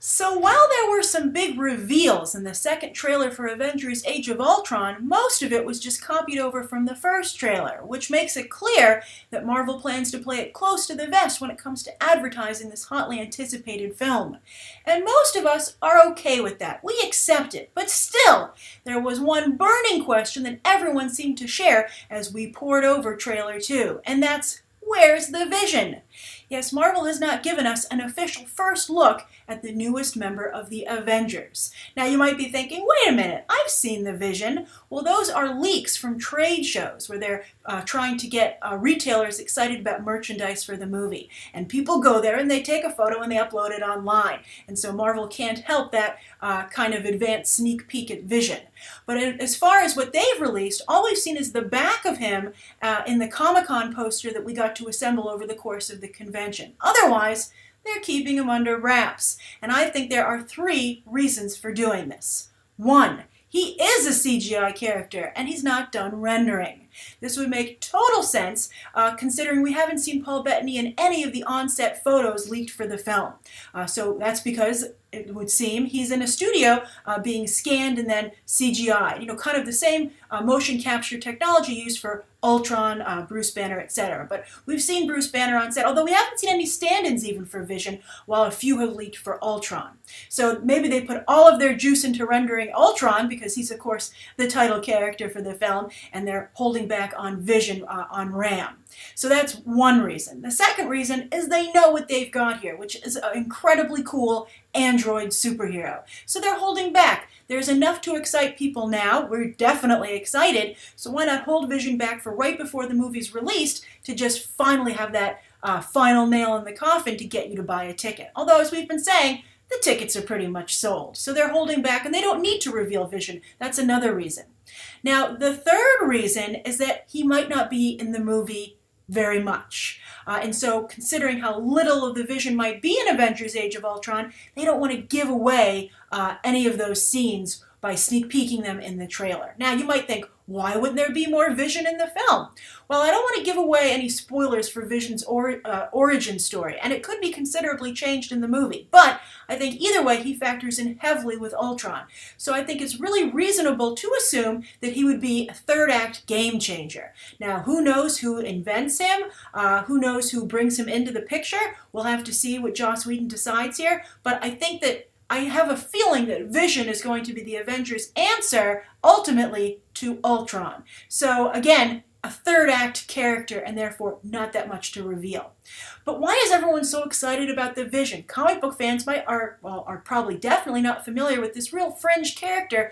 So while there were some big reveals in the second trailer for Avengers Age of Ultron, most of it was just copied over from the first trailer, which makes it clear that Marvel plans to play it close to the vest when it comes to advertising this hotly anticipated film. And most of us are okay with that. We accept it. But still, there was one burning question that everyone seemed to share as we pored over trailer 2, and that's, where's the Vision? Yes, Marvel has not given us an official first look at the newest member of the Avengers. Now you might be thinking, wait a minute, I've seen the Vision. Well, those are leaks from trade shows where they're trying to get retailers excited about merchandise for the movie. And people go there and they take a photo and they upload it online. And so Marvel can't help that kind of advanced sneak peek at Vision. But as far as what they've released, all we've seen is the back of him in the Comic-Con poster that we got to assemble over the course of the convention. Otherwise, they're keeping him under wraps. And I think there are 3 reasons for doing this. 1, he is a CGI character, and he's not done rendering. This would make total sense, considering we haven't seen Paul Bettany in any of the on-set photos leaked for the film. So that's because, it would seem, he's in a studio being scanned and then CGI'd. You know, kind of the same motion capture technology used for Ultron, Bruce Banner, etc. But we've seen Bruce Banner on set, although we haven't seen any stand-ins even for Vision, while a few have leaked for Ultron. So maybe they put all of their juice into rendering Ultron, because he's, of course, the title character for the film, and they're holding back on Vision on RAM. So that's one reason. The second reason is they know what they've got here, which is an incredibly cool android superhero. So they're holding back. There's enough to excite people now. We're definitely excited. So why not hold Vision back for right before the movie's released to just finally have that final nail in the coffin to get you to buy a ticket. Although, as we've been saying, the tickets are pretty much sold. So they're holding back and they don't need to reveal Vision. That's another reason. Now, the third reason is that he might not be in the movie very much. And so, considering how little of the Vision might be in Avengers Age of Ultron, they don't want to give away any of those scenes by sneak peeking them in the trailer. Now, you might think, why wouldn't there be more Vision in the film? Well, I don't want to give away any spoilers for Vision's origin story, and it could be considerably changed in the movie. But I think either way, he factors in heavily with Ultron. So I think it's really reasonable to assume that he would be a third-act game changer. Now, who knows who invents him? Who knows who brings him into the picture? We'll have to see what Joss Whedon decides here. But I think that I have a feeling that Vision is going to be the Avengers' answer, ultimately, to Ultron. So, again, a third-act character, and therefore not that much to reveal. But why is everyone so excited about the Vision? Comic book fans are probably definitely not familiar with this real fringe character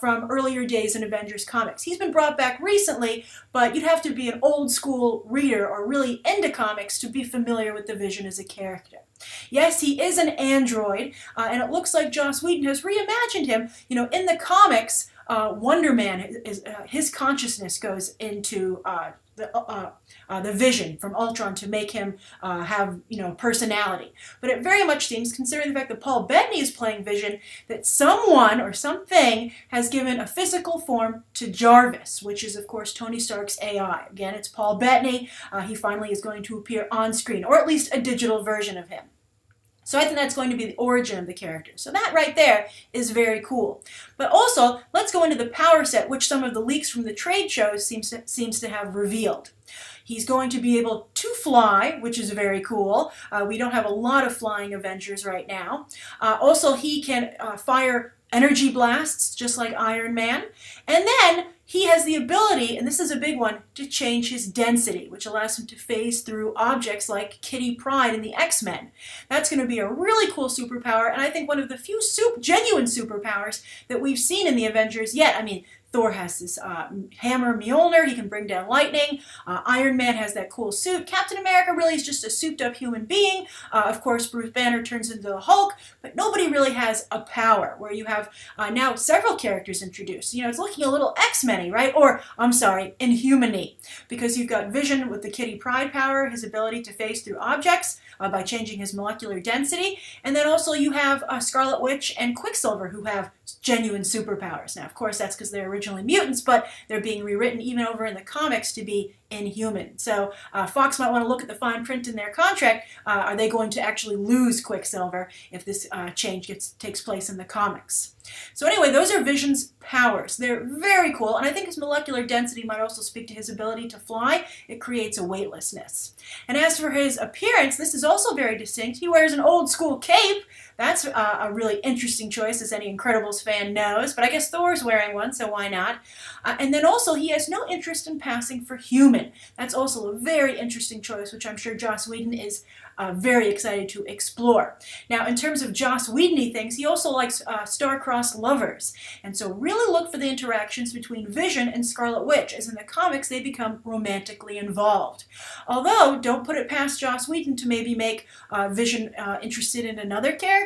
from earlier days in Avengers comics. He's been brought back recently, but you'd have to be an old-school reader or really into comics to be familiar with the Vision as a character. Yes, he is an android, and it looks like Joss Whedon has reimagined him. You know, in the comics, Wonder Man, his consciousness goes into the Vision from Ultron to make him have, personality. But it very much seems, considering the fact that Paul Bettany is playing Vision, that someone or something has given a physical form to Jarvis, which is, of course, Tony Stark's AI. Again, it's Paul Bettany. He finally is going to appear on screen, or at least a digital version of him. So I think that's going to be the origin of the character. So that right there is very cool. But also, let's go into the power set, which some of the leaks from the trade shows seems to have revealed. He's going to be able to fly, which is very cool. We don't have a lot of flying Avengers right now. Also, he can fire energy blasts, just like Iron Man. And then he has the ability, and this is a big one, to change his density, which allows him to phase through objects like Kitty Pryde in the X-Men. That's going to be a really cool superpower, and I think one of the few genuine superpowers that we've seen in the Avengers yet. I mean, Thor has this hammer Mjolnir, he can bring down lightning. Iron Man has that cool suit. Captain America really is just a souped-up human being. Of course, Bruce Banner turns into the Hulk, but nobody really has a power, where you have now several characters introduced. You know, it's looking a little X-Men-y, right? Or, I'm sorry, Inhuman-y, because you've got Vision with the Kitty Pryde power, his ability to phase through objects by changing his molecular density, and then also you have Scarlet Witch and Quicksilver, who have genuine superpowers. Now, of course, that's because they're originally mutants, but they're being rewritten even over in the comics to be inhuman. So Fox might want to look at the fine print in their contract. Are they going to actually lose Quicksilver if this change takes place in the comics? So anyway, those are Vision's powers. They're very cool, and I think his molecular density might also speak to his ability to fly. It creates a weightlessness. And as for his appearance, this is also very distinct. He wears an old school cape. That's a really interesting choice, as any Incredibles fan knows, but I guess Thor's wearing one, so why not? And then also, he has no interest in passing for human. That's also a very interesting choice, which I'm sure Joss Whedon is very excited to explore. Now, in terms of Joss Whedon-y things, he also likes star-crossed lovers. And so really look for the interactions between Vision and Scarlet Witch, as in the comics they become romantically involved. Although, don't put it past Joss Whedon to maybe make Vision interested in another character.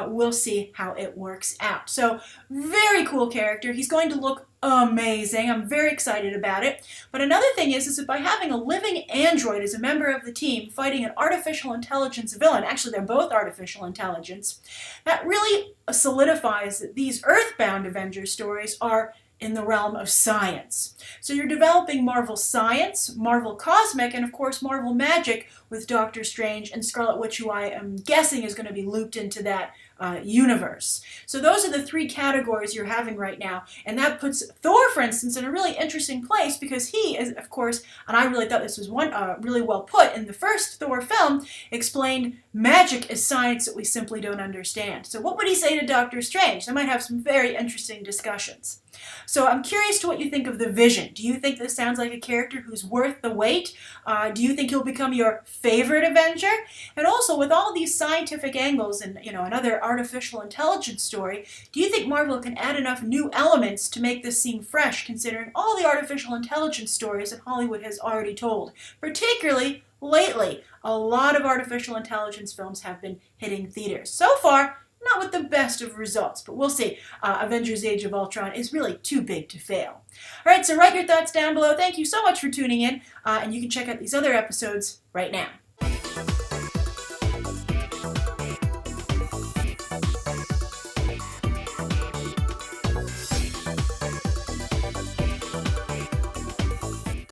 We'll see how it works out. So, very cool character. He's going to look amazing. I'm very excited about it. But another thing is that by having a living android as a member of the team fighting an artificial intelligence villain, actually they're both artificial intelligence, that really solidifies that these Earthbound Avengers stories are in the realm of science. So you're developing Marvel Science, Marvel Cosmic, and of course Marvel Magic with Doctor Strange and Scarlet Witch, who I am guessing is going to be looped into that universe. So those are the three categories you're having right now, and that puts Thor, for instance, in a really interesting place because he is, of course, and I really thought this was one really well put in the first Thor film, explained magic is science that we simply don't understand. So what would he say to Doctor Strange? They might have some very interesting discussions. So I'm curious to what you think of the Vision. Do you think this sounds like a character who's worth the wait? Do you think he'll become your favorite Avenger? And also, with all these scientific angles and another artificial intelligence story, do you think Marvel can add enough new elements to make this seem fresh, considering all the artificial intelligence stories that Hollywood has already told? Particularly lately, a lot of artificial intelligence films have been hitting theaters. So far, not with the best of results, but we'll see. Avengers Age of Ultron is really too big to fail. All right, so write your thoughts down below. Thank you so much for tuning in, and you can check out these other episodes right now.